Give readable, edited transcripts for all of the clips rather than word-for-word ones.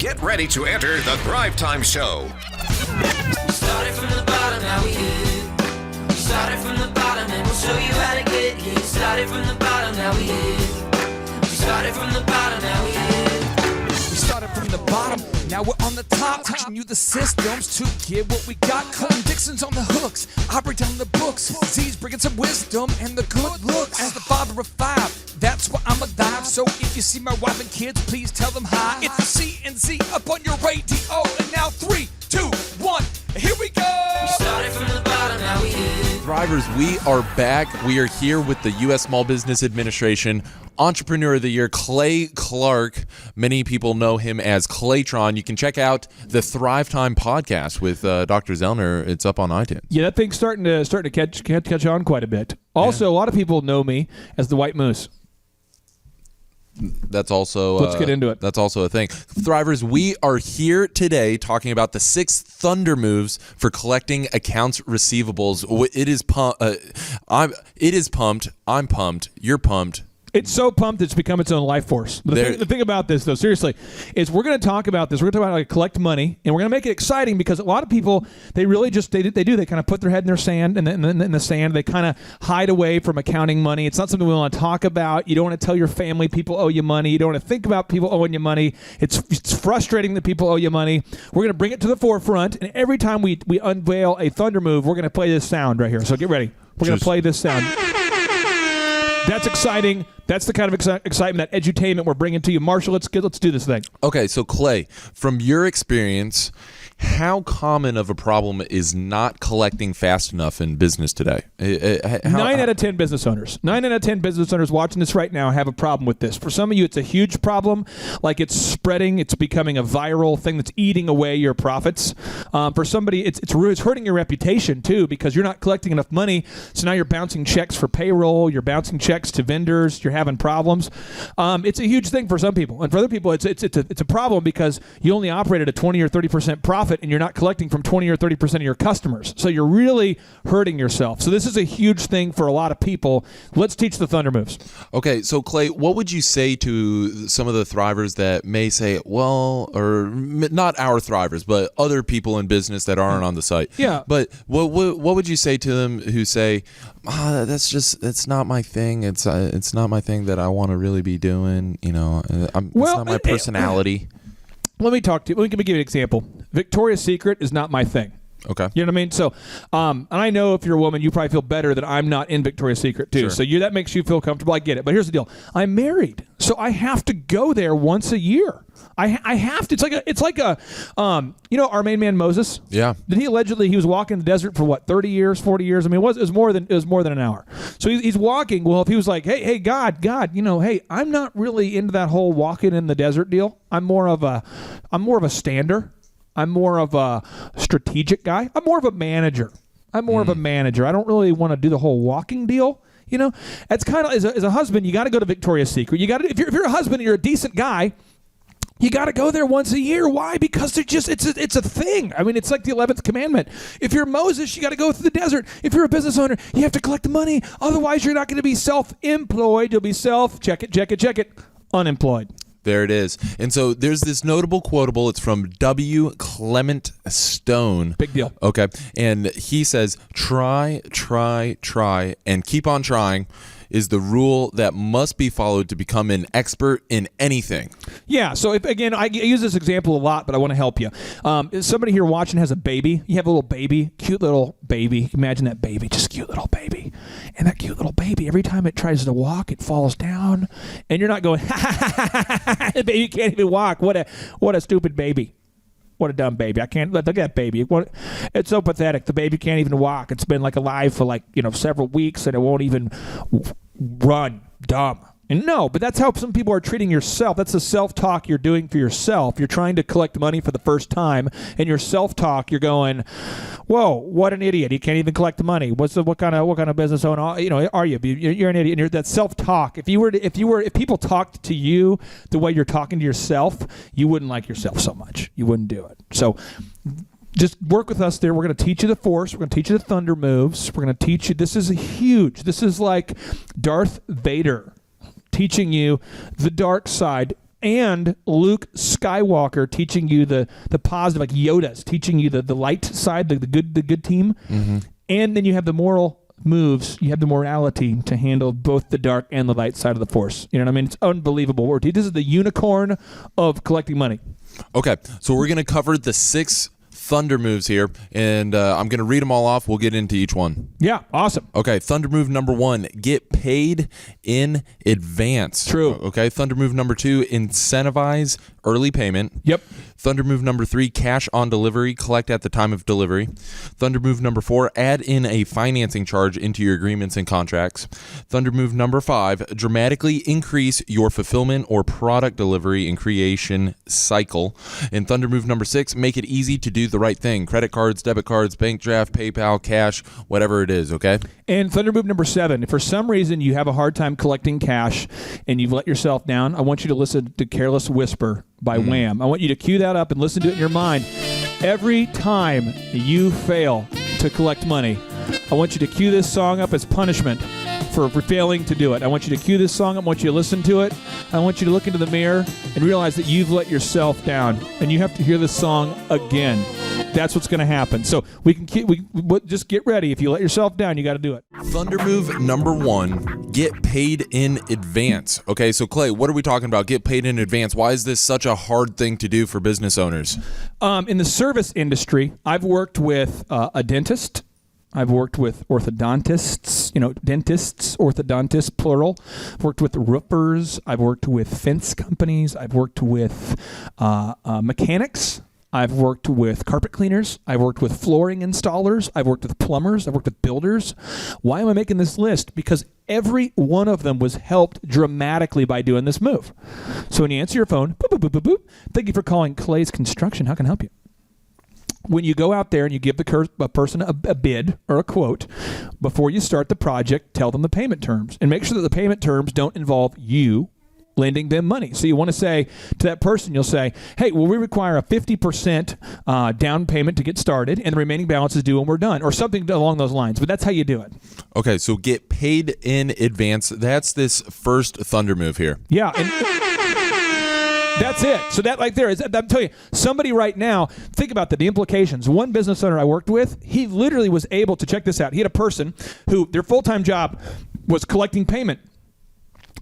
Get ready to enter the Thrivetime Show. We started from the bottom, now we here. We started from the bottom and we'll show you how to get here. Started from the bottom, now we here. We started from the bottom, now we here. We started from the bottom, now we're on the top. Teaching you the systems to get what we got. Clinton Dixon's on the hooks, I break down the books. Z's bringing some wisdom and the good looks. As the father of five, that's why I'm a dive. So if you see my wife and kids, please tell them hi. It's the CNC up on your radio. And now 3, 2, 1, here we go. We started from the bottom, now we here. Thrivers, we are back. We are here with the U.S. Small Business Administration Entrepreneur of the Year, Clay Clark. Many people know him as Claytron. You can check out the Thrivetime podcast with Dr. Zellner. It's up on iTunes. Yeah, that thing's starting to catch on quite a bit. Also, a lot of people know me as the White Moose. That's also Let's get into it. That's also a thing. Thrivers, we are here today talking about the 6 thunder moves for collecting accounts receivables. It is pumped. I'm pumped. You're pumped. It's so pumped it's become its own life force. The thing about this, though, seriously, is we're going to talk about this. We're going to talk about how to collect money, and we're going to make it exciting because a lot of people, they really just, they kind of put their head in their sand, and in the sand, they kind of hide away from accounting money. It's not something we want to talk about. You don't want to tell your family people owe you money. You don't want to think about people owing you money. It's frustrating that people owe you money. We're going to bring it to the forefront, and every time we unveil a thunder move, we're going to play this sound right here. So get ready. We're going to play this sound. That's exciting. That's the kind of excitement, that edutainment we're bringing to you. Marshall, let's do this thing. Okay, so Clay, from your experience, how common of a problem is not collecting fast enough in business today? 9 out of 10 business owners. 9 out of 10 business owners watching this right now have a problem with this. For some of you, it's a huge problem. Like it's spreading. It's becoming a viral thing that's eating away your profits. For somebody, it's hurting your reputation, too, because you're not collecting enough money. So now you're bouncing checks for payroll. You're bouncing checks to vendors. You're having problems. It's a huge thing for some people. And for other people, it's a problem because you only operate at a 20 or 30% profit, and you're not collecting from 20 or 30% of your customers. So you're really hurting yourself. So this is a huge thing for a lot of people. Let's teach the thunder moves. Okay, so Clay, what would you say to some of the thrivers that may say, well, or not our thrivers, but other people in business that aren't on the site? Yeah. But what would you say to them who say, that's not my thing. It's not my thing that I want to really be doing. You know, it's not my personality. Let me talk to you. Let me give you an example. Victoria's Secret is not my thing. Okay. You know what I mean? So, and I know if you're a woman, you probably feel better that I'm not in Victoria's Secret too. Sure. So that makes you feel comfortable. I get it. But here's the deal. I'm married, so I have to go there once a year. I have to. It's like a our main man Moses. Yeah. Did he was walking in the desert for what, 30 years, 40 years? I mean, it was more than an hour. So he's walking. Well, if he was like, hey, God, hey, I'm not really into that whole walking in the desert deal. I'm more of a stander. I'm more of a strategic guy. I'm more of a manager. I don't really want to do the whole walking deal. You know, it's kind of as a husband, you got to go to Victoria's Secret. You got to if you're a husband and you're a decent guy, you got to go there once a year. Why? Because it's a thing. I mean, it's like the 11th commandment. If you're Moses, you got to go through the desert. If you're a business owner, you have to collect the money. Otherwise, you're not going to be self-employed. You'll be check it, unemployed. There it is. And so there's this notable quotable. It's from W. Clement Stone. Big deal. Okay. And he says, try, and keep on trying is the rule that must be followed to become an expert in anything. Yeah. So, I use this example a lot, but I want to help you. If somebody here watching has a baby, you have a little baby, cute little baby. Imagine that baby, just cute little baby. And that cute little baby, every time it tries to walk, it falls down. And you're not going, the baby can't even walk. What a stupid baby. What a dumb baby. I can't look at that baby. It's so pathetic. The baby can't even walk. It's been alive for several weeks and it won't even run. Dumb. And no, but that's how some people are treating yourself. That's the self-talk you're doing for yourself. You're trying to collect money for the first time, and your self-talk, you're going, "Whoa, what an idiot! He can't even collect the money. What kind of business owner are you? You're an idiot." And that self-talk. If people talked to you the way you're talking to yourself, you wouldn't like yourself so much. You wouldn't do it. So just work with us there. We're going to teach you the force. We're going to teach you the thunder moves. We're going to teach you. This is huge. This is like Darth Vader teaching you the dark side and Luke Skywalker teaching you the positive, like Yoda's teaching you the light side, the good team. Mm-hmm. And then you have the moral moves. You have the morality to handle both the dark and the light side of the force. You know what I mean? It's unbelievable work. This is the unicorn of collecting money. Okay, so we're going to cover the 6 Thunder moves here, and I'm going to read them all off. We'll get into each one. Yeah, awesome. Okay, Thunder move number 1, get paid in advance. True. Okay, Thunder move number 2, incentivize early payment. Yep. Thunder move number 3, cash on delivery, collect at the time of delivery. Thunder move number 4, add in a financing charge into your agreements and contracts. Thunder move number 5, dramatically increase your fulfillment or product delivery and creation cycle. And Thunder move number 6, make it easy to do the right thing. Credit cards, debit cards, bank draft, PayPal, cash, whatever it is, okay? And Thunder move number 7, if for some reason you have a hard time collecting cash and you've let yourself down, I want you to listen to Careless Whisper by Wham. I want you to cue that up and listen to it in your mind. Every time you fail to collect money, I want you to cue this song up as punishment for failing to do it. I want you to cue this song up. I want you to listen to it. I want you to look into the mirror and realize that you've let yourself down, and you have to hear this song again. That's what's going to happen. So we just get ready. If you let yourself down, you got to do it. Thunder move number 1, get paid in advance. Okay, so Clay, what are we talking about? Get paid in advance. Why is this such a hard thing to do for business owners? In the service industry, I've worked with a dentist. I've worked with orthodontists, dentists, orthodontists, plural. I've worked with roofers. I've worked with fence companies. I've worked with mechanics. I've worked with carpet cleaners. I've worked with flooring installers. I've worked with plumbers. I've worked with builders. Why am I making this list? Because every one of them was helped dramatically by doing this move. So when you answer your phone, boop, boop, boop, boop, boop, thank you for calling Clay's Construction. How can I help you? When you go out there and you give a person a bid or a quote, before you start the project, tell them the payment terms and make sure that the payment terms don't involve you lending them money. So you want to say to that person, you'll say, hey, well, we require a 50% down payment to get started, and the remaining balance is due when we're done, or something along those lines. But that's how you do it. Okay, so get paid in advance. That's this first Thunder move here. Yeah, and that's it. So that right there is, I'm telling you, somebody right now, think about the implications. One business owner I worked with, he literally was able to, check this out, he had a person who their full-time job was collecting payment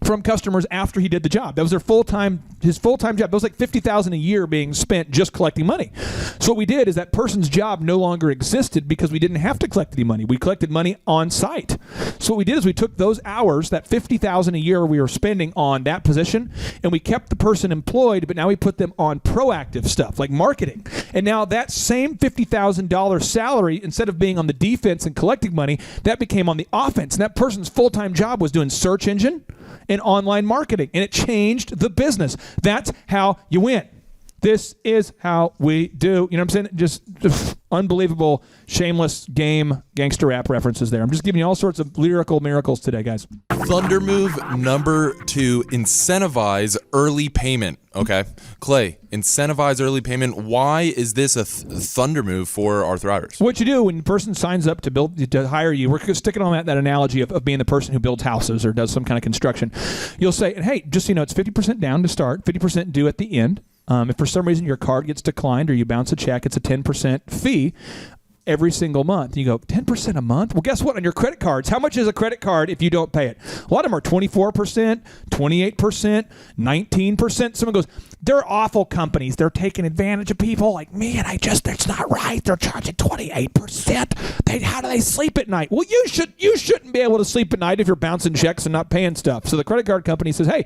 from customers after he did the job. That was his full-time job. That was like $50,000 a year being spent just collecting money. So what we did is that person's job no longer existed because we didn't have to collect any money. We collected money on site. So what we did is we took those hours, that $50,000 a year we were spending on that position, and we kept the person employed, but now we put them on proactive stuff like marketing. And now that same $50,000 salary, instead of being on the defense and collecting money, that became on the offense. And that person's full-time job was doing search engine and online marketing, and it changed the business. That's how you win. This is how we do. You know what I'm saying? Just unbelievable, shameless game, gangster rap references there. I'm just giving you all sorts of lyrical miracles today, guys. Thunder move number 2, incentivize early payment. Okay, Clay, incentivize early payment. Why is this a thunder move for our Thrivers? What you do when a person signs up to hire you, we're sticking on that analogy of being the person who builds houses or does some kind of construction. You'll say, hey, just so you know, it's 50% down to start, 50% due at the end. If for some reason your card gets declined or you bounce a check, it's a 10% fee every single month. You go, 10% a month? Well, guess what? On your credit cards, how much is a credit card if you don't pay it? A lot of them are 24%, 28%, 19%. Someone goes, they're awful companies. They're taking advantage of people. Like, man, it's not right. They're charging 28%. How do they sleep at night? Well, you shouldn't be able to sleep at night if you're bouncing checks and not paying stuff. So the credit card company says, hey,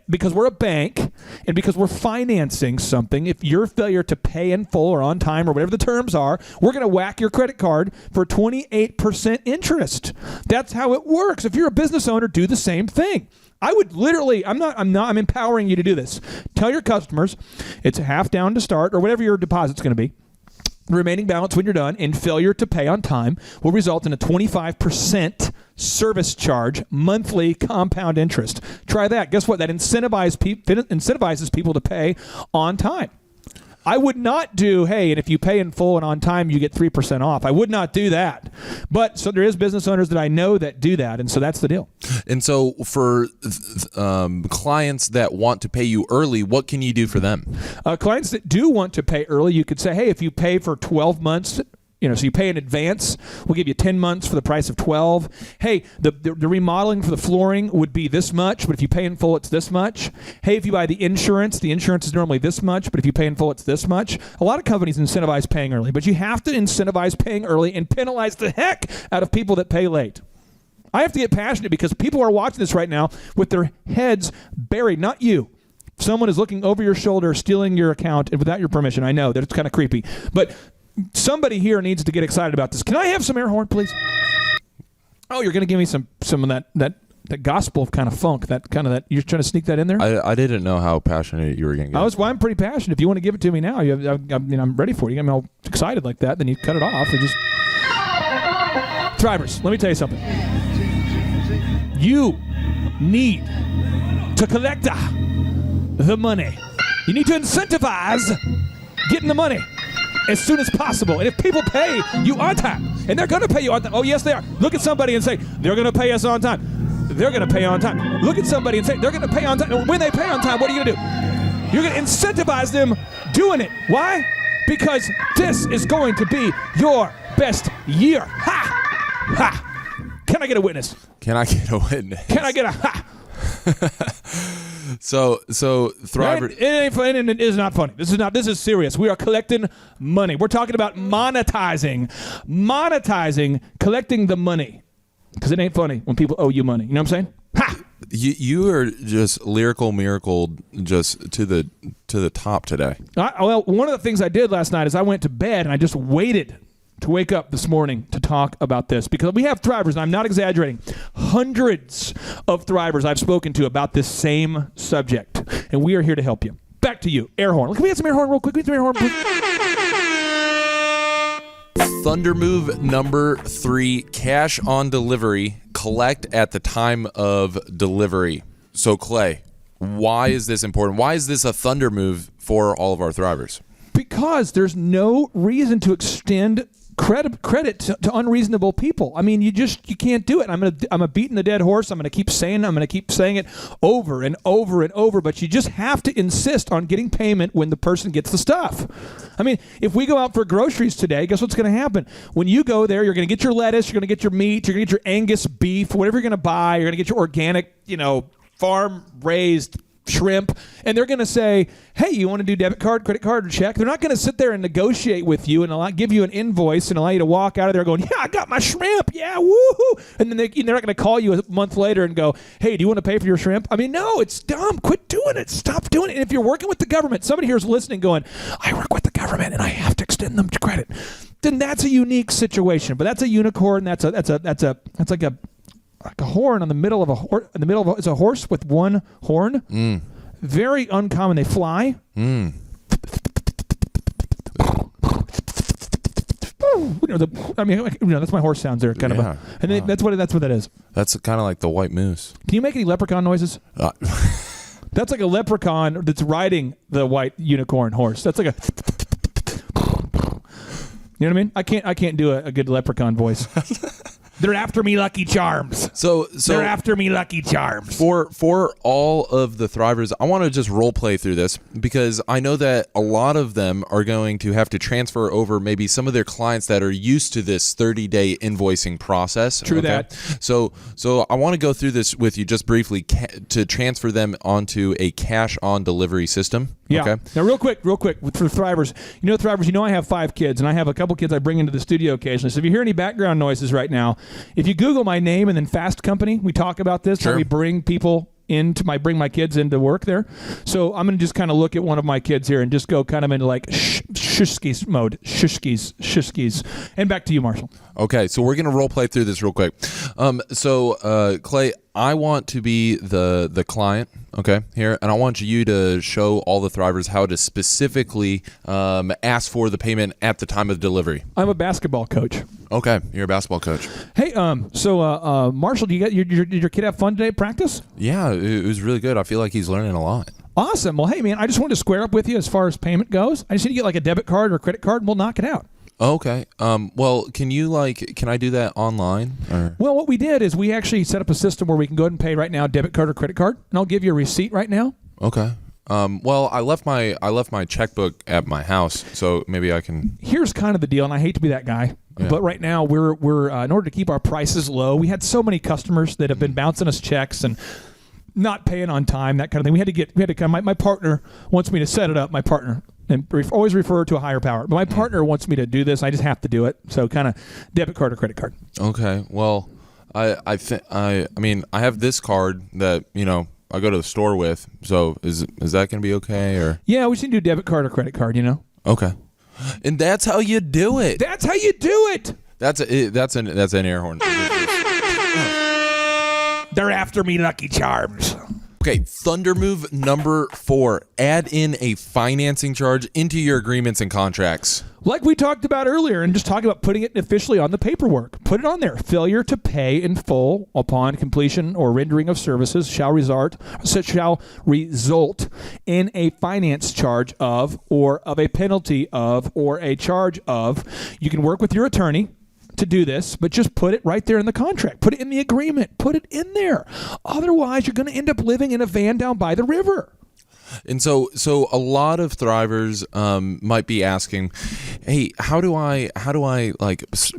because we're a bank and because we're financing something, if you're a failure to pay in full or on time or whatever the terms are, we're going to whack your credit card for 28% interest. That's how it works. If you're a business owner, do the same thing. I would literally, I'm empowering you to do this. Tell your customers it's half down to start or whatever your deposit's going to be. The remaining balance when you're done and failure to pay on time will result in a 25% service charge, monthly compound interest. Try that. Guess what? That incentivizes people to pay on time. I would not do, hey, and if you pay in full and on time, you get 3% off. I would not do that. But so there is business owners that I know that do that, and so that's the deal. And so for clients that want to pay you early, what can you do for them? Clients that do want to pay early, you could say, hey, if you pay for 12 months, so you pay in advance, we'll give you 10 months for the price of 12. Hey, the remodeling for the flooring would be this much, but if you pay in full, it's this much. Hey, if you buy the insurance is normally this much, but if you pay in full, it's this much. A lot of companies incentivize paying early, but you have to incentivize paying early and penalize the heck out of people that pay late. I have to get passionate because people are watching this right now with their heads buried, not you. Someone is looking over your shoulder, stealing your account without your permission. I know that it's kind of creepy, but somebody here needs to get excited about this. Can I have some air horn, please? Oh, you're going to give me some of that gospel kind of funk, that you're trying to sneak that in there? I didn't know how passionate you were going to get. I'm pretty passionate. If you want to give it to me now, I'm ready for it. You got me all excited like that, then you cut it off. Thrivers, let me tell you something. You need to collect the money. You need to incentivize getting the money as soon as possible. And if people pay you on time, and they're going to pay you on time. Oh, yes, they are. Look at somebody and say, they're going to pay us on time. They're going to pay on time. Look at somebody and say, they're going to pay on time. And when they pay on time, what are you going to do? You're going to incentivize them doing it. Why? Because this is going to be your best year. Ha! Ha! Can I get a witness? Can I get a witness? Can I get a ha? So Thriver. It ain't funny, and it is not funny. This is serious. We are collecting money. We're talking about monetizing, collecting the money. Because it ain't funny when people owe you money. You know what I'm saying? Ha! You are just lyrical miracle, just to the top today. Well, one of the things I did last night is I went to bed and I just waited to wake up this morning to talk about this, because we have Thrivers, and I'm not exaggerating, hundreds of Thrivers I've spoken to about this same subject, and we are here to help you. Back to you. Air horn. Can we get some air horn real quick? Can we get some air horn, please? Thunder move number 3, cash on delivery, collect at the time of delivery. So Clay, why is this important? Why is this a thunder move for all of our Thrivers? Because there's no reason to extend credit to unreasonable people. I mean, you can't do it. I'm a beating the dead horse. I'm going to keep saying it over and over and over, but you just have to insist on getting payment when the person gets the stuff. I mean, if we go out for groceries today, guess what's going to happen? When you go there, you're going to get your lettuce, you're going to get your meat, you're going to get your Angus beef, whatever you're going to buy, you're going to get your organic, farm-raised shrimp, and they're going to say, hey, you want to do debit card, credit card, or check? They're not going to sit there and negotiate with you and give you an invoice and allow you to walk out of there going, yeah, I got my shrimp, yeah, woohoo. And then they're not going to call you a month later and go, hey, do you want to pay for your shrimp? I mean, no, it's dumb. Quit doing it. Stop doing it. And if you're working with the government, somebody here is listening going, I work with the government and I have to extend them credit, then that's a unique situation. But that's a unicorn. That's like a horn on the middle of a horse. In the middle of it's a horse with one horn. Very uncommon. They fly. That's my horse sounds there, kind of. And that's what that is. That's kind of like the white moose. Can you make any leprechaun noises? That's like a leprechaun that's riding the white unicorn horse. That's like a. You know what I mean? I can't do a good leprechaun voice. They're after me, Lucky Charms. So they're after me, Lucky Charms. For all of the Thrivers, I want to just role play through this, because I know that a lot of them are going to have to transfer over maybe some of their clients that are used to this 30-day invoicing process. True that. So I want to go through this with you just briefly to transfer them onto a cash on delivery system. Yeah. Okay. Now, real quick, for Thrivers, I have 5 kids, and I have a couple kids I bring into the studio occasionally. So if you hear any background noises right now, if you Google my name and then Fast Company, we talk about this. Sure. How we bring people bring my kids into work there. So I'm going to just kind of look at one of my kids here and just go kind of into like shushkis mode. Shushkis. And back to you, Marshall. Okay, so we're going to role play through this real quick. Clay, I want to be the client, okay, here, and I want you to show all the Thrivers how to specifically ask for the payment at the time of delivery. I'm a basketball coach. Okay, you're a basketball coach. Hey, Marshall, did your kid have fun today at practice? Yeah, it was really good. I feel like he's learning a lot. Awesome. Well, hey, man, I just wanted to square up with you as far as payment goes. I just need to get like a debit card or credit card, and we'll knock it out. Okay. Well, can I do that online? Or? Well, what we did is we actually set up a system where we can go ahead and pay right now, debit card or credit card, and I'll give you a receipt right now. Okay. Well, I left my checkbook at my house, so maybe I can. Here's kind of the deal, and I hate to be that guy, but right now we're in order to keep our prices low. We had so many customers that have been bouncing us checks and not paying on time, that kind of thing. We had to come. My partner wants me to set it up. My partner, and always refer to a higher power. But my partner wants me to do this. I just have to do it. So kind of debit card or credit card. Okay. Well, I mean, I have this card that I go to the store with. So is that going to be okay or? Yeah, we should do debit card or credit card. Okay. And that's how you do it. That's how you do it. That's an air horn. They're after me, Lucky Charms. Okay, Thunder move number 4. Add in a financing charge into your agreements and contracts. Like we talked about earlier, and just talking about putting it officially on the paperwork. Put it on there. Failure to pay in full upon completion or rendering of services shall result in a finance charge of a penalty of, or a charge of. You can work with your attorney to do this, but just put it right there in the contract. Put it in the agreement. Put it in there. Otherwise, you're going to end up living in a van down by the river. And so a lot of Thrivers might be asking, hey, how do I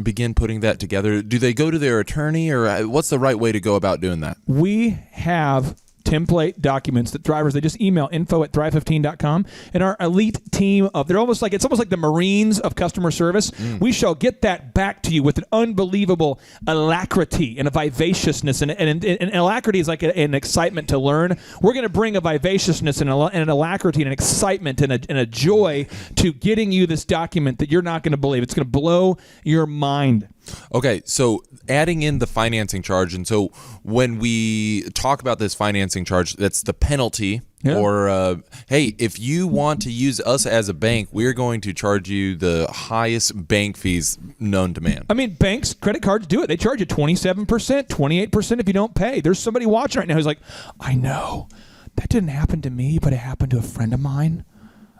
begin putting that together? Do they go to their attorney, or what's the right way to go about doing that? We have template documents that drivers, they just email info@thrive15.com, and our elite team of, it's almost like the Marines of customer service. We shall get that back to you with an unbelievable alacrity and a vivaciousness, and alacrity is like an excitement to learn. We're going to bring a vivaciousness and an alacrity and an excitement and a joy to getting you this document that you're not going to believe. It's going to blow your mind. Okay, so adding in the financing charge, and so when we talk about this financing charge, that's the penalty. Yeah. Or, hey, if you want to use us as a bank, we're going to charge you the highest bank fees known to man. I mean, banks, credit cards do it. They charge you 27%, 28% if you don't pay. There's somebody watching right now who's like, I know. That didn't happen to me, but it happened to a friend of mine.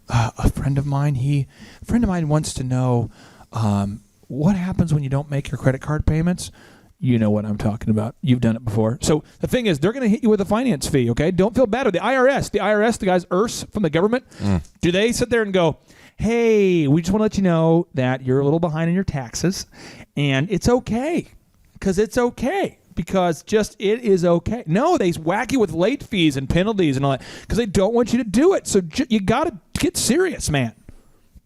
A friend of mine wants to know what happens when you don't make your credit card payments. You know what I'm talking about. You've done it before. So the thing is, they're going to hit you with a finance fee, okay? Don't feel bad. Or the IRS, the guys, from the government, do they sit there and go, hey, we just want to let you know that you're a little behind in your taxes, and it's okay, because it's okay. Because it is okay. No, they whack you with late fees and penalties and all that because they don't want you to do it. So you got to get serious, man.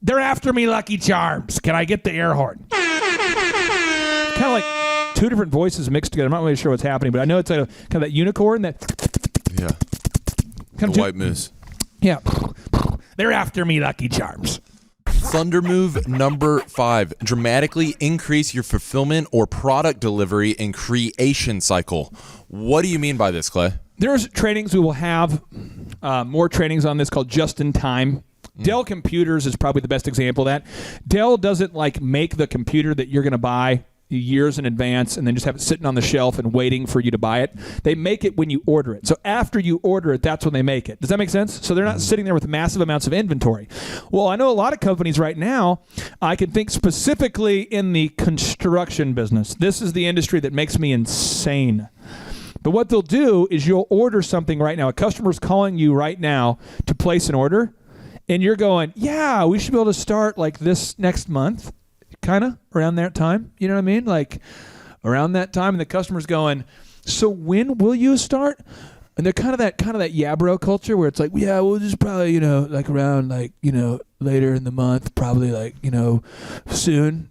They're after me, Lucky Charms. Can I get the air horn? Kind of like two different voices mixed together. I'm not really sure what's happening, but I know it's kind of that unicorn that. Yeah. Kind the white moose. Yeah. They're after me, Lucky Charms. Thunder move number 5. Dramatically increase your fulfillment or product delivery and creation cycle. What do you mean by this, Clay? There's trainings we will have, more trainings on this called Just in Time. Dell Computers is probably the best example of that. Dell doesn't make the computer that you're going to buy years in advance and then just have it sitting on the shelf and waiting for you to buy it. They make it when you order it. So after you order it, that's when they make it. Does that make sense? So they're not sitting there with massive amounts of inventory. Well, I know a lot of companies right now, I can think specifically in the construction business. This is the industry that makes me insane. But what they'll do is you'll order something right now. A customer's calling you right now to place an order, and you're going, yeah, we should be able to start this next month. Kind of around that time, you know what I mean? Around that time, and the customer's going, so when will you start? And they're kind of that yeah bro culture where it's like, yeah, we'll just probably, around later in the month, probably soon,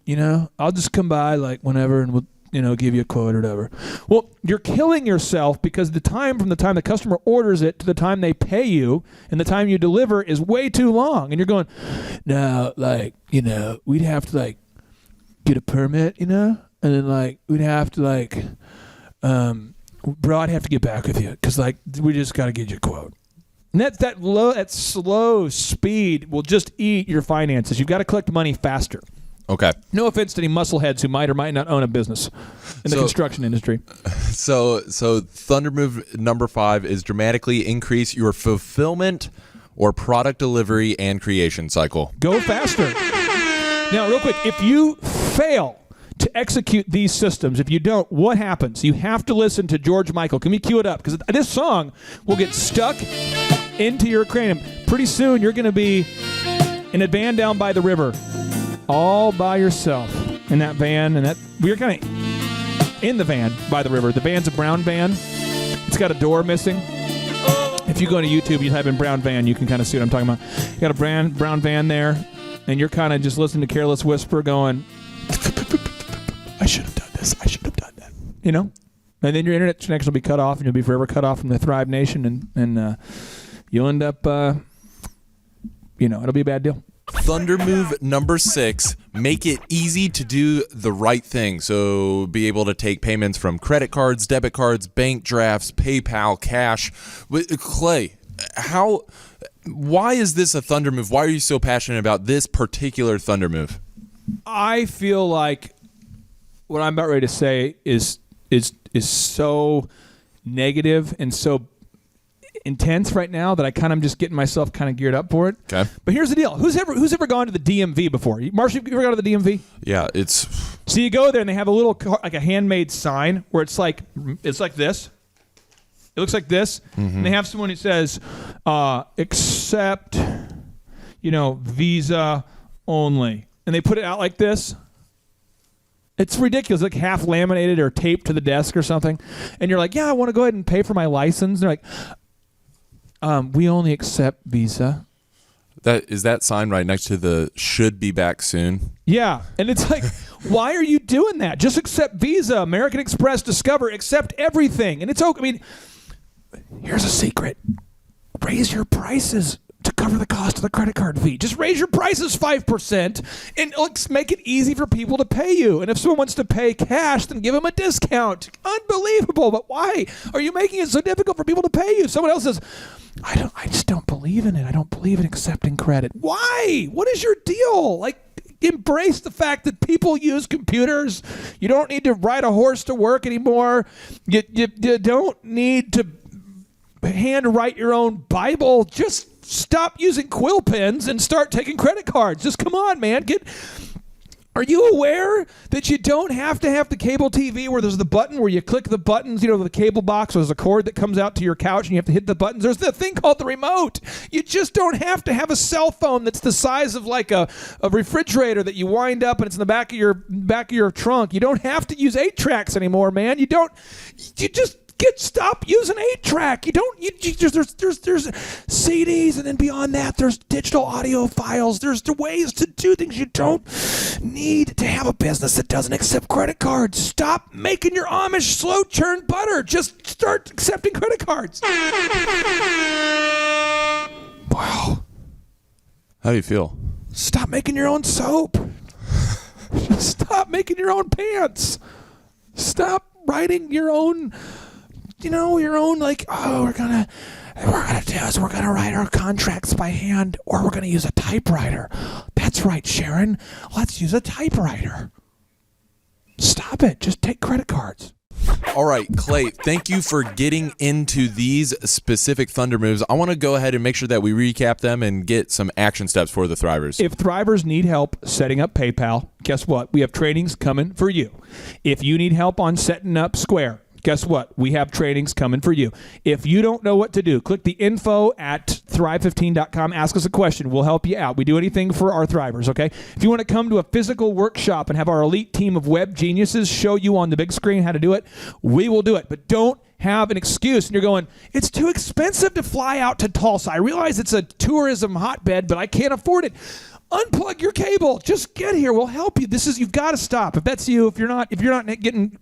I'll just come by whenever and we'll give you a quote or whatever. Well, you're killing yourself because from the time the customer orders it to the time they pay you and the time you deliver is way too long. And you're going, no, we'd have to get a permit, and then we'd have to bro, I'd have to get back with you because we just got to get you a quote. And that slow speed will just eat your finances. You've got to collect money faster. Okay. No offense to any muscleheads who might or might not own a business in the construction industry. So Thunder move number 5 is dramatically increase your fulfillment or product delivery and creation cycle. Go faster. Now, real quick, if you fail to execute these systems, if you don't, what happens? You have to listen to George Michael. Can we cue it up? Because this song will get stuck into your cranium. Pretty soon, you're going to be in a van down by the river, all by yourself in that van. And we're kind of in the van by the river. The van's a brown van. It's got a door missing. If you go to YouTube, you type in brown van, you can kind of see what I'm talking about. You got a brown van there, and you're kind of just listening to Careless Whisper going, I should have done this. I should have done that. You know? And then your internet connection will be cut off, and you'll be forever cut off from the Thrive Nation, and you'll end up, it'll be a bad deal. Thunder move number 6, make it easy to do the right thing. So be able to take payments from credit cards, debit cards, bank drafts, PayPal, cash. Clay, why is this a Thunder move? Why are you so passionate about this particular Thunder move? I feel like what I'm about ready to say is so negative and so intense right now that I kind of just getting myself kind of geared up for it. Okay. But here's the deal. Who's ever gone to the DMV before? Marshall, you ever gone to the DMV? Yeah, it's... So you go there and they have a little, like a handmade sign where it's like this. It looks like this. Mm-hmm. And they have someone who says, accept, Visa only. And they put it out like this. It's ridiculous, like half laminated or taped to the desk or something. And you're like, yeah, I want to go ahead and pay for my license. And they're like, we only accept Visa. Is that sign right next to the should be back soon? Yeah. And it's like, why are you doing that? Just accept Visa, American Express, Discover, accept everything. And it's okay. I mean, here's a secret. Raise your prices to cover the cost of the credit card fee. Just raise your prices 5% and let's make it easy for people to pay you. And if someone wants to pay cash, then give them a discount. Unbelievable. But why are you making it so difficult for people to pay you? Someone else says, I just don't believe in it. I don't believe in accepting credit. Why? What is your deal? Like, embrace the fact that people use computers. You don't need to ride a horse to work anymore. You don't need to hand write your own Bible. Just stop using quill pens and start taking credit cards. Just come on, man. Are you aware that you don't have to have the cable TV where there's the button where you click the buttons, the cable box, or there's a cord that comes out to your couch and you have to hit the buttons? There's the thing called the remote. You just don't have to have a cell phone that's the size of like a refrigerator that you wind up and it's in the back of your trunk. You don't have to use 8-tracks anymore, man. You just stop using 8-track. There's CDs, and then beyond that, there's digital audio files. There's the ways to do things. You don't need to have a business that doesn't accept credit cards. Stop making your Amish slow churn butter. Just start accepting credit cards. Wow. How do you feel? Stop making your own soap. Stop making your own pants. Stop writing your own like, we're gonna write our contracts by hand, or we're gonna use a typewriter. That's right, Sharon. Let's use a typewriter. Stop it. Just take credit cards. All right, Clay, thank you for getting into these specific Thunder moves. I want to go ahead and make sure that we recap them and get some action steps for the Thrivers. If Thrivers need help setting up PayPal, guess what? We have trainings coming for you. If you need help on setting up Square, guess what? We have trainings coming for you. If you don't know what to do, click the info at thrive15.com. Ask us a question. We'll help you out. We do anything for our Thrivers, okay? If you want to come to a physical workshop and have our elite team of web geniuses show you on the big screen how to do it, we will do it. But don't have an excuse. And you're going, it's too expensive to fly out to Tulsa. I realize it's a tourism hotbed, but I can't afford it. Unplug your cable. Just get here. We'll help you. You've got to stop. If that's you, if you're not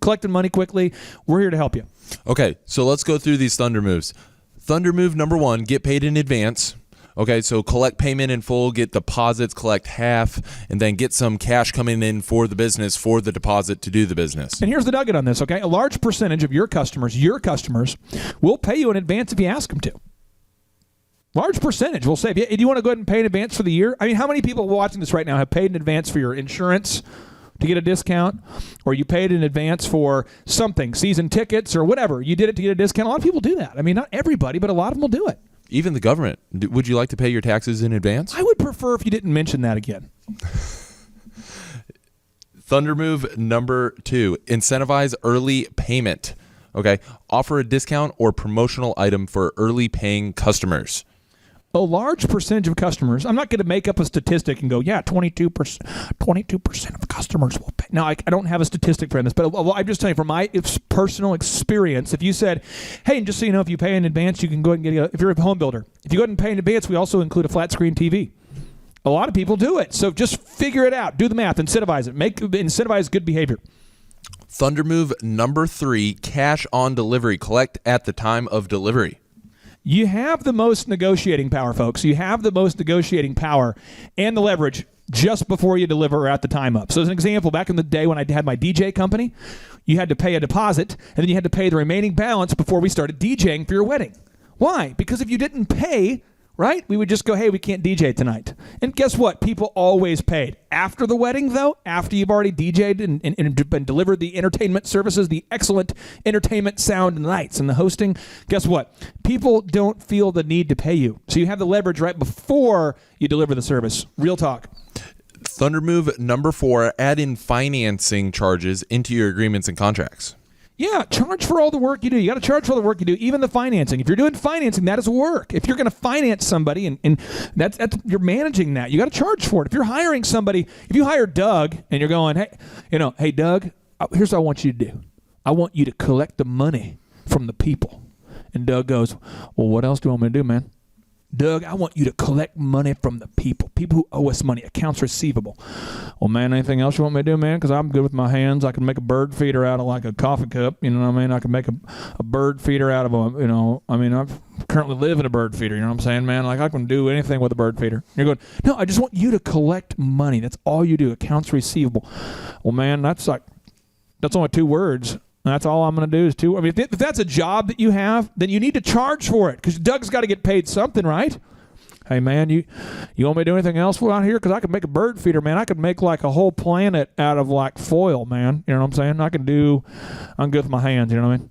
collecting money quickly, we're here to help you. Okay, so let's go through these Thunder moves. Thunder move number 1, get paid in advance. Okay, so collect payment in full, get deposits, collect half, and then get some cash coming in for the business for the deposit to do the business. And here's the nugget on this, okay? A large percentage of your customers will pay you in advance if you ask them to. Large percentage will save. Do you want to go ahead and pay in advance for the year? I mean, how many people watching this right now have paid in advance for your insurance to get a discount? Or you paid in advance for something, season tickets or whatever. You did it to get a discount. A lot of people do that. I mean, not everybody, but a lot of them will do it. Even the government. Would you like to pay your taxes in advance? I would prefer if you didn't mention that again. Thunder move number 2, incentivize early payment. Okay. Offer a discount or promotional item for early paying customers. A large percentage of customers, I'm not going to make up a statistic and go, 22% of customers will pay. Now, I don't have a statistic for this, but I'm just telling you from my personal experience, if you said, hey, and just so you know, if you pay in advance, you can go ahead and get if you're a home builder, if you go ahead and pay in advance, we also include a flat screen TV. A lot of people do it. So just figure it out. Do the math. Incentivize it. Incentivize good behavior. Thunder move number 3, cash on delivery. Collect at the time of delivery. You have the most negotiating power, folks. You have the most negotiating power and the leverage just before you deliver or at the time up. So as an example, back in the day when I had my DJ company, you had to pay a deposit, and then you had to pay the remaining balance before we started DJing for your wedding. Why? Because if you didn't pay, right, we would just go, hey, we can't DJ tonight. And guess what? People always paid. After the wedding, though, after you've already DJ'd and delivered the entertainment services, the excellent entertainment sound and lights and the hosting, guess what? People don't feel the need to pay you. So you have the leverage right before you deliver the service. Real talk. Thunder move number 4, add in financing charges into your agreements and contracts. Yeah, charge for all the work you do. You got to charge for all the work you do, even the financing. If you're doing financing, that is work. If you're going to finance somebody and that's you're managing that, you got to charge for it. If you're hiring somebody, if you hire Doug and you're going, hey Doug, here's what I want you to do. I want you to collect the money from the people. And Doug goes, well, what else do you want me to do, man? Doug, I want you to collect money from the people who owe us money, accounts receivable. Well, man, anything else you want me to do, man? Because I'm good with my hands. I can make a bird feeder out of like a coffee cup. You know what I mean? I can make a bird feeder out of I currently live in a bird feeder. You know what I'm saying, man? Like I can do anything with a bird feeder. You're going, no, I just want you to collect money. That's all you do, accounts receivable. Well, man, that's only 2 words. That's all I'm going to do is 2. I mean, if that's a job that you have, then you need to charge for it because Doug's got to get paid something, right? Hey, man, you want me to do anything else out here? Because I could make a bird feeder, man. I could make like a whole planet out of like foil, man. You know what I'm saying? I'm good with my hands, you know what I mean?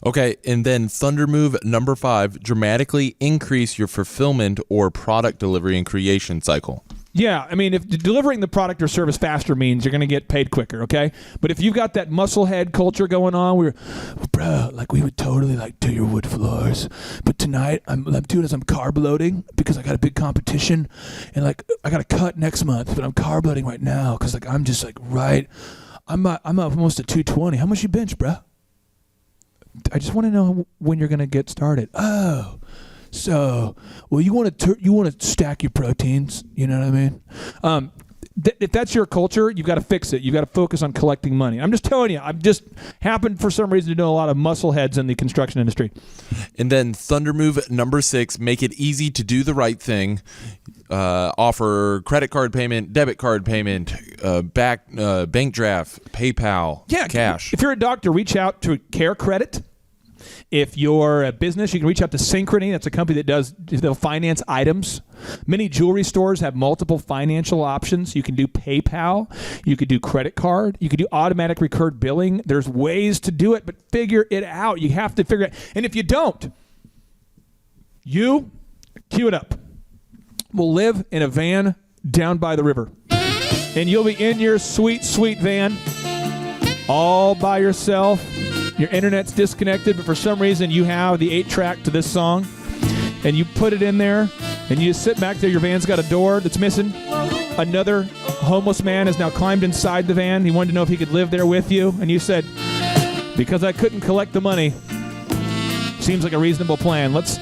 Okay, and then Thunder move number 5, dramatically increase your fulfillment or product delivery and creation cycle. Yeah, I mean, if delivering the product or service faster means you're going to get paid quicker, okay? But if you've got that musclehead culture going on, we would totally like do your wood floors, but tonight I'm doing is I'm carb loading because I got a big competition, and like I got a cut next month, but I'm carb loading right now because like I'm just like I'm almost at 220. How much you bench, bro? I just want to know when you're going to get started. Oh. So, well, you want to stack your proteins, you know what I mean? If that's your culture, you've got to fix it. You've got to focus on collecting money. I'm just telling you, I've just happened for some reason to know a lot of muscle heads in the construction industry. And then Thunder move number 6, make it easy to do the right thing. Offer credit card payment, debit card payment, bank draft, PayPal, cash. If you're a doctor, reach out to Care Credit. If you're a business, you can reach out to Synchrony. That's a company they'll finance items. Many jewelry stores have multiple financial options. You can do PayPal. You could do credit card. You could do automatic recurred billing. There's ways to do it, but figure it out. You have to figure it out. And if you don't, you, cue it up, will live in a van down by the river. And you'll be in your sweet, sweet van all by yourself. Your internet's disconnected, but for some reason you have the 8-track to this song, and you put it in there, and you just sit back there. Your van's got a door that's missing. Another homeless man has now climbed inside the van. He wanted to know if he could live there with you, and you said, because I couldn't collect the money, seems like a reasonable plan. Let's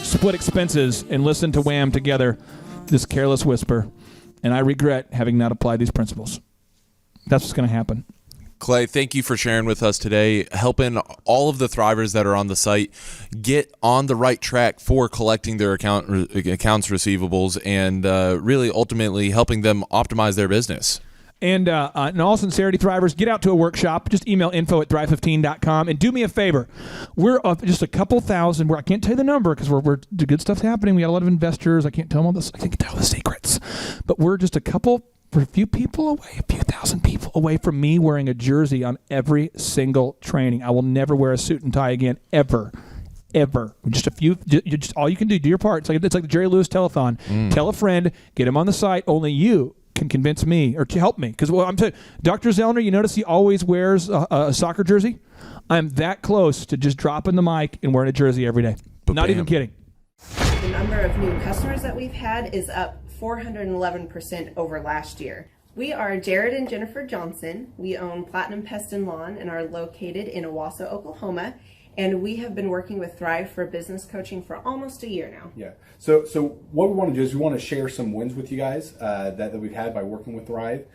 split expenses and listen to Wham together, this careless whisper, and I regret having not applied these principles. That's what's going to happen. Clay, thank you for sharing with us today, helping all of the Thrivers that are on the site get on the right track for collecting their accounts receivables and really ultimately helping them optimize their business. And in all sincerity, Thrivers, get out to a workshop. Just email info@thrive15.com. And do me a favor. We're just a couple thousand. I can't tell you the number because we're the good stuff's happening. We got a lot of investors. I can't tell them all this. I can't tell the secrets. But we're just a few people away, a few thousand people away from me wearing a jersey on every single training. I will never wear a suit and tie again, ever. Just a few. Just all you can do your part. It's like the Jerry Lewis telethon. Tell a friend, get him on the site. Only you can convince me or to help me. Because I'm telling you, Dr. Zellner, you notice he always wears a soccer jersey. I'm that close to just dropping the mic and wearing a jersey every day. Not even kidding. The number of new customers that we've had is up 411% over last year. We are Jared and Jennifer Johnson. We own Platinum Pest and Lawn and are located in Owasso, Oklahoma. And we have been working with Thrive for business coaching for almost a year now. Yeah. So what we want to do is we want to share some wins with you guys that we've had by working with Thrive.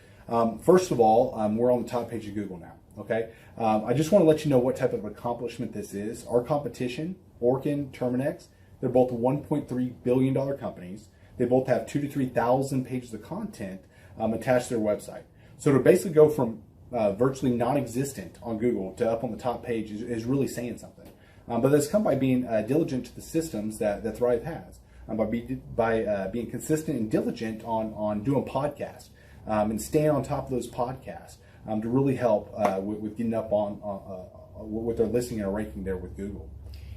First of all, we're on the top page of Google now. Okay. I just want to let you know what type of accomplishment this is. Our competition, Orkin, Terminex, they're both $1.3 billion companies. They both have 2,000 to 3,000 pages of content attached to their website. So to basically go from virtually non-existent on Google to up on the top page is really saying something. But that's come by being diligent to the systems that Thrive has, by being consistent and diligent on doing podcasts and staying on top of those podcasts to really help with getting up on with their listening and ranking there with Google.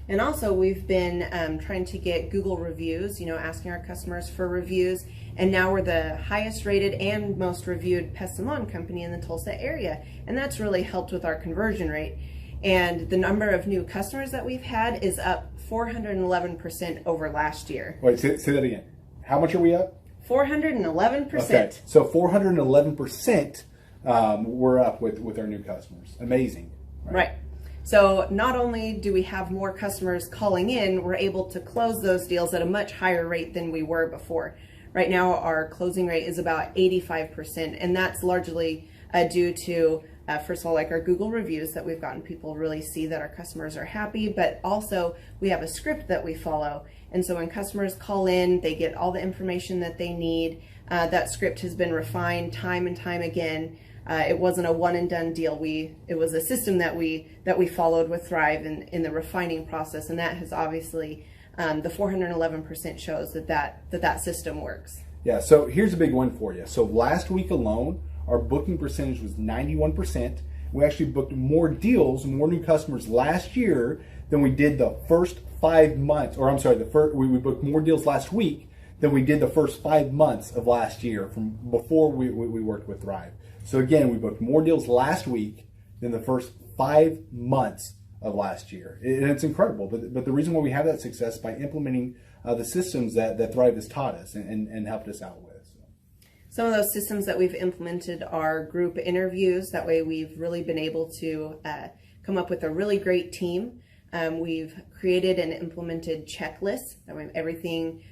And also we've been trying to get Google reviews, asking our customers for reviews. And now we're the highest rated and most reviewed pest and lawn company in the Tulsa area. And that's really helped with our conversion rate. And the number of new customers that we've had is up 411% over last year. Wait, say that again. How much are we up? 411%. Okay, so 411% we're up with our new customers. Amazing. Right. So not only do we have more customers calling in, we're able to close those deals at a much higher rate than we were before. Right now, our closing rate is about 85%, and that's largely due to, first of all, like our Google reviews that we've gotten people really see that our customers are happy, but also we have a script that we follow. And so when customers call in, they get all the information that they need. That script has been refined time and time again. It wasn't a one and done deal. It was a system that we followed with Thrive in the refining process, and that has obviously the 411% shows that system works. Yeah. So here's a big one for you. So last week alone, our booking percentage was 91%. We actually booked more deals, more new customers last year than we did the first 5 months. Or I'm sorry, we booked more deals last week than we did the first 5 months of last year from before we worked with Thrive. So again, we booked more deals last week than the first 5 months of last year. And it's incredible. But the reason why we have that success is by implementing the systems that Thrive has taught us and helped us out with. Some of those systems that we've implemented are group interviews. That way we've really been able to come up with a really great team. We've created and implemented checklists. That way everything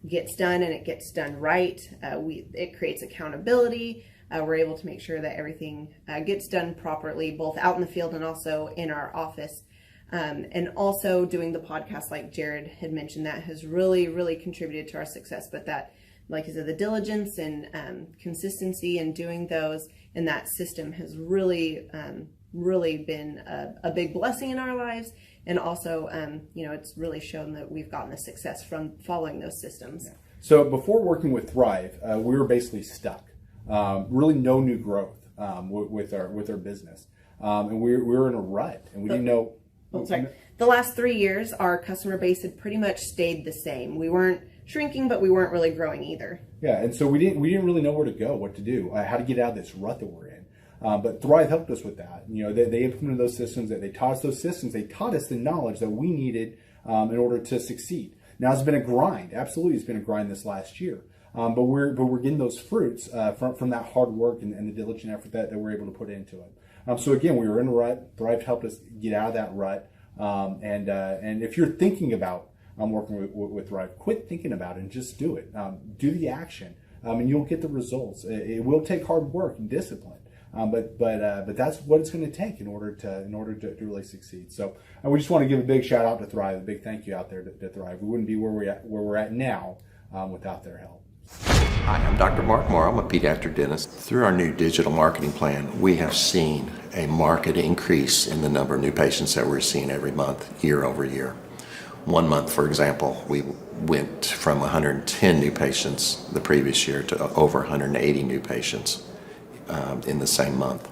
gets done and it gets done right. It creates accountability. We're able to make sure that everything gets done properly, both out in the field and also in our office. And also doing the podcast, like Jared had mentioned, that has really, really contributed to our success. But that, like you said, the diligence and consistency in doing those and that system has really, really been a big blessing in our lives. And also, it's really shown that we've gotten the success from following those systems. Yeah. So before working with Thrive, we were basically stuck. Really no new growth with our business. And we were in a rut and we didn't know. The last 3 years, our customer base had pretty much stayed the same. We weren't shrinking, but we weren't really growing either. Yeah, and so we didn't really know where to go, what to do, how to get out of this rut that we're in. But Thrive helped us with that. They implemented those systems. They taught us those systems. They taught us the knowledge that we needed in order to succeed. Now it's been a grind. Absolutely, it's been a grind this last year. But we're getting those fruits from that hard work and the diligent effort that we're able to put into it. So again, we were in a rut. Thrive helped us get out of that rut. And if you're thinking about working with Thrive, quit thinking about it and just do it. Do the action, and you'll get the results. It will take hard work and discipline, but that's what it's going to take in order to really succeed. So we just want to give a big shout out to Thrive, a big thank you out there to Thrive. We wouldn't be where we're at now without their help. Hi, I'm Dr. Mark Moore. I'm a pediatric dentist. Through our new digital marketing plan, we have seen a marked increase in the number of new patients that we're seeing every month, year over year. One month, for example, we went from 110 new patients the previous year to over 180 new patients in the same month.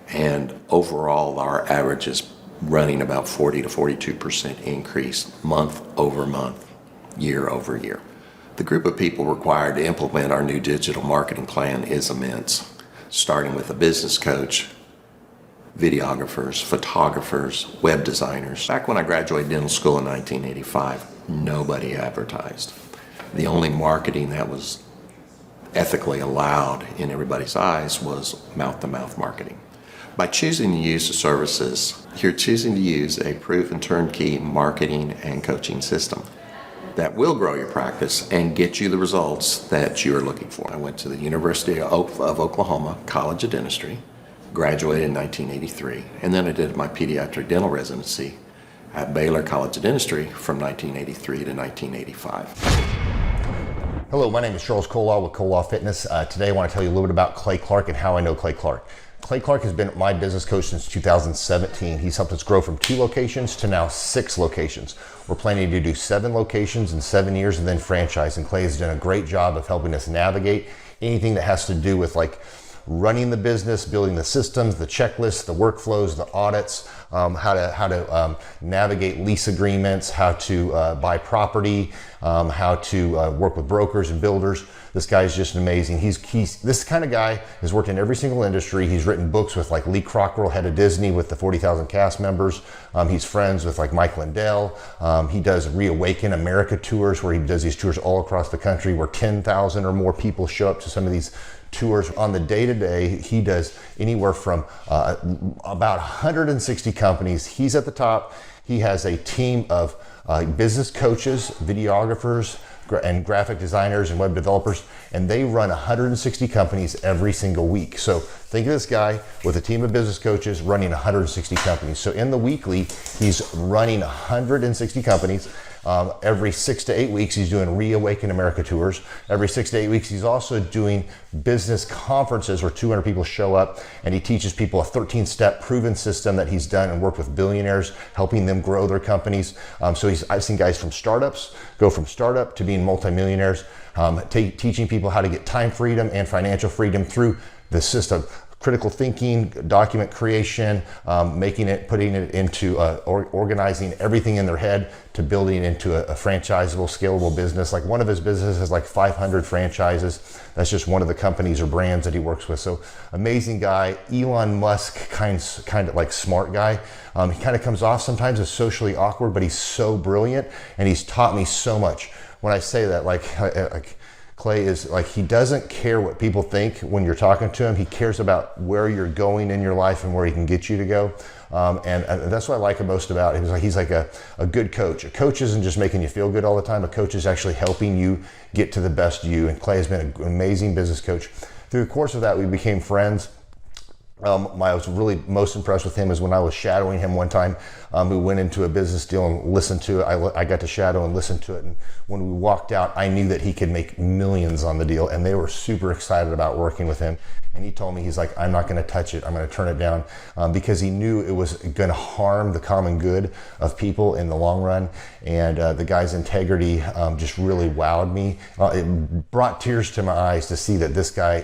And overall, our average is running about 40 to 42% increase month over month, year over year. The group of people required to implement our new digital marketing plan is immense, starting with a business coach, videographers, photographers, web designers. Back when I graduated dental school in 1985, nobody advertised. The only marketing that was ethically allowed in everybody's eyes was mouth-to-mouth marketing. By choosing to use the services, you're choosing to use a proven turnkey marketing and coaching system that will grow your practice and get you the results that you're looking for. I went to the University of Oklahoma College of Dentistry, graduated in 1983, and then I did my pediatric dental residency at Baylor College of Dentistry from 1983 to 1985. Hello, my name is Charles Kolaw with Kolaw Fitness. Today I want to tell you a little bit about Clay Clark and how I know Clay Clark. Clay Clark has been my business coach since 2017. He's helped us grow from 2 locations to now 6 locations. We're planning to do 7 locations in 7 years and then franchise. And Clay has done a great job of helping us navigate anything that has to do with like running the business, building the systems, the checklists, the workflows, the audits, how to navigate lease agreements, how to buy property, how to work with brokers and builders. This guy is just amazing. He's this kind of guy has worked in every single industry. He's written books with like Lee Crockrell, head of Disney, with the 40,000 cast members. He's friends with like Mike Lindell. He does Reawaken America tours where he does these tours all across the country where 10,000 or more people show up to some of these tours. On the day-to-day, he does anywhere from about 160 companies. He's at the top. He has a team of business coaches, videographers, and graphic designers and web developers, and they run 160 companies every single week. So think of this guy with a team of business coaches running 160 companies. So in the weekly, he's running 160 companies. Every 6 to 8 weeks, he's doing Reawaken America tours. Every 6 to 8 weeks, he's also doing business conferences where 200 people show up, and he teaches people a 13-step proven system that he's done and worked with billionaires, helping them grow their companies. So I've seen guys from startups go from startup to being multimillionaires, teaching people how to get time freedom and financial freedom through the system. Critical thinking, document creation, putting it into organizing everything in their head to building into a franchisable, scalable business. Like one of his businesses has like 500 franchises. That's just one of the companies or brands that he works with. So amazing guy, Elon Musk kind of like smart guy. He kind of comes off sometimes as socially awkward, but he's so brilliant and he's taught me so much. When I say that, like Clay is like, he doesn't care what people think when you're talking to him. He cares about where you're going in your life and where he can get you to go. And that's what I like him most about him. He's like a good coach. A coach isn't just making you feel good all the time. A coach is actually helping you get to the best you. And Clay has been an amazing business coach. Through the course of that, we became friends. I was really most impressed with him is when I was shadowing him one time. We went into a business deal and listened to it. I got to shadow and listen to it. And when we walked out, I knew that he could make millions on the deal. And they were super excited about working with him. And he told me, he's like, I'm not going to touch it. I'm going to turn it down because he knew it was going to harm the common good of people in the long run. And the guy's integrity just really wowed me. It brought tears to my eyes to see that this guy,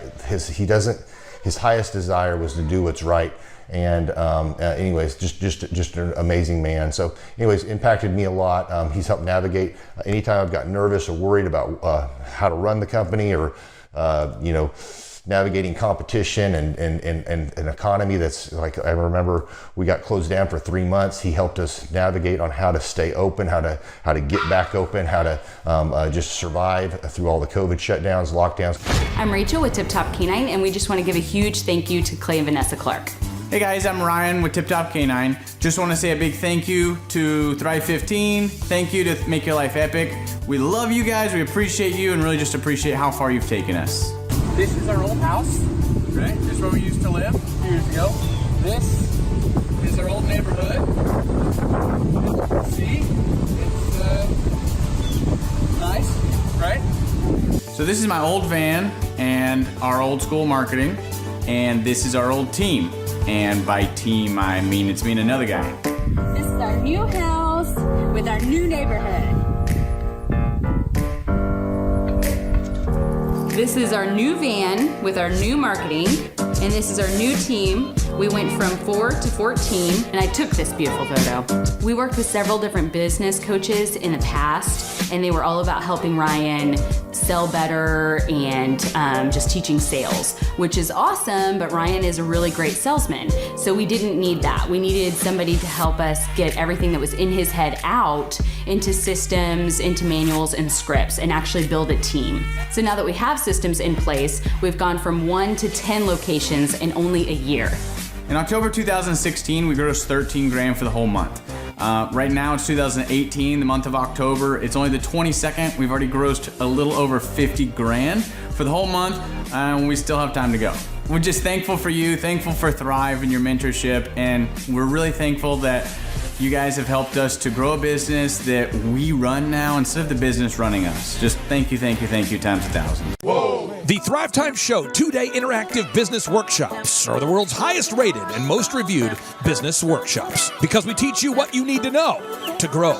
his highest desire was to do what's right. And anyways, just an amazing man. So anyways, impacted me a lot. He's helped navigate anytime I've got nervous or worried about how to run the company or, navigating competition and an economy that's like, I remember we got closed down for 3 months. He helped us navigate on how to stay open, how to get back open, how to just survive through all the COVID shutdowns, lockdowns. I'm Rachel with Tip Top Canine, and we just want to give a huge thank you to Clay and Vanessa Clark. Hey guys, I'm Ryan with Tip Top Canine. Just want to say a big thank you to Thrive 15. Thank you to Make Your Life Epic. We love you guys, we appreciate you, and really just appreciate how far you've taken us. This is our old house, right? This is where we used to live a few years ago. This is our old neighborhood. See? It's nice, right? So this is my old van and our old school marketing, and this is our old team. And by team, I mean it's me and another guy. This is our new house with our new neighborhood. This is our new van with our new marketing, and this is our new team. We went from 4 to 14, and I took this beautiful photo. We worked with several different business coaches in the past, and they were all about helping Ryan sell better and just teaching sales, which is awesome, but Ryan is a really great salesman. So we didn't need that. We needed somebody to help us get everything that was in his head out into systems, into manuals and scripts, and actually build a team. So now that we have systems in place, we've gone from 1 to 10 locations in only a year. In October 2016, we grossed 13 grand for the whole month. Right now it's 2018, the month of October. It's only the 22nd. We've already grossed a little over 50 grand for the whole month, and we still have time to go. We're just thankful for you, thankful for Thrive and your mentorship, and we're really thankful that you guys have helped us to grow a business that we run now instead of the business running us. Just thank you times 1,000. The Thrivetime Show 2-day interactive business workshops are the world's highest rated and most reviewed business workshops because we teach you what you need to know to grow.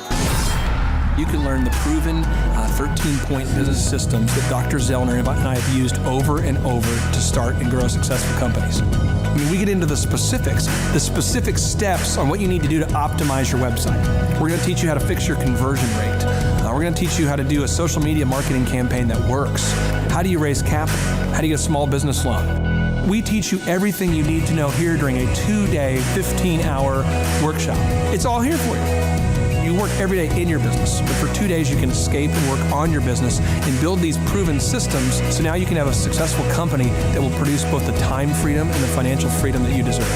You can learn the proven 13-point business systems that Dr. Zellner and I have used over and over to start and grow successful companies. I mean, we get into the specific steps on what you need to do to optimize your website. We're going to teach you how to fix your conversion rate. We're going to teach you how to do a social media marketing campaign that works. How do you raise capital? How do you get a small business loan? We teach you everything you need to know here during a 2-day, 15-hour workshop. It's all here for you. You work every day in your business, but for 2 days you can escape and work on your business and build these proven systems so now you can have a successful company that will produce both the time freedom and the financial freedom that you deserve.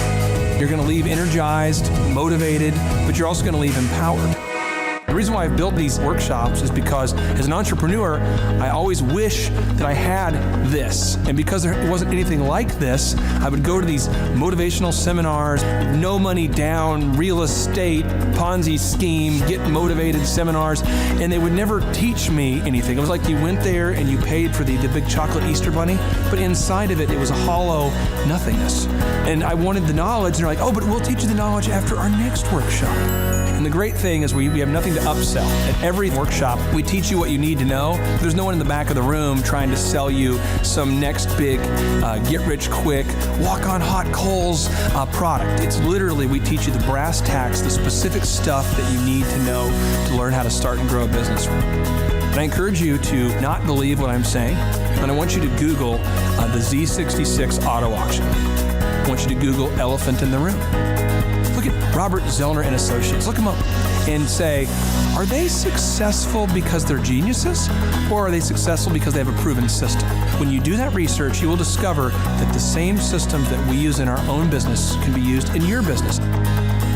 You're going to leave energized, motivated, but you're also going to leave empowered. The reason why I've built these workshops is because as an entrepreneur, I always wish that I had this. And because there wasn't anything like this, I would go to these motivational seminars, no money down, real estate, Ponzi scheme, get motivated seminars, and they would never teach me anything. It was like you went there and you paid for the big chocolate Easter bunny, but inside of it, it was a hollow nothingness. And I wanted the knowledge, and they're like, oh, but we'll teach you the knowledge after our next workshop. And the great thing is we have nothing to upsell. At every workshop, we teach you what you need to know. There's no one in the back of the room trying to sell you some next big get-rich-quick, walk-on-hot coals product. It's literally, we teach you the brass tacks, the specific stuff that you need to know to learn how to start and grow a business. And I encourage you to not believe what I'm saying, and I want you to Google the Z66 auto auction. I want you to Google elephant in the room. Look at Robert Zellner and Associates. Look them up and say, are they successful because they're geniuses, or are they successful because they have a proven system? When you do that research, you will discover that the same systems that we use in our own business can be used in your business.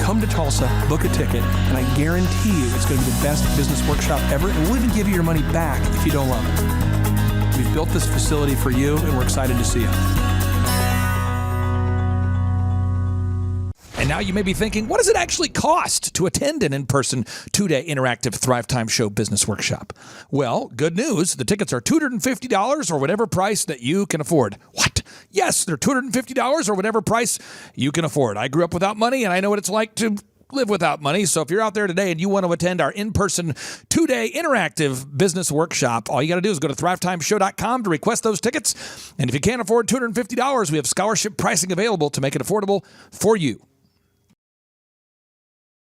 Come to Tulsa, book a ticket, and I guarantee you it's going to be the best business workshop ever, and we'll even give you your money back if you don't love it. We've built this facility for you, and we're excited to see you. And now you may be thinking, what does it actually cost to attend an in-person 2-day interactive Thrivetime Show business workshop? Well, good news. The tickets are $250 or whatever price that you can afford. What? Yes, they're $250 or whatever price you can afford. I grew up without money, and I know what it's like to live without money. So if you're out there today and you want to attend our in-person 2-day interactive business workshop, all you got to do is go to thrivetimeshow.com to request those tickets. And if you can't afford $250, we have scholarship pricing available to make it affordable for you.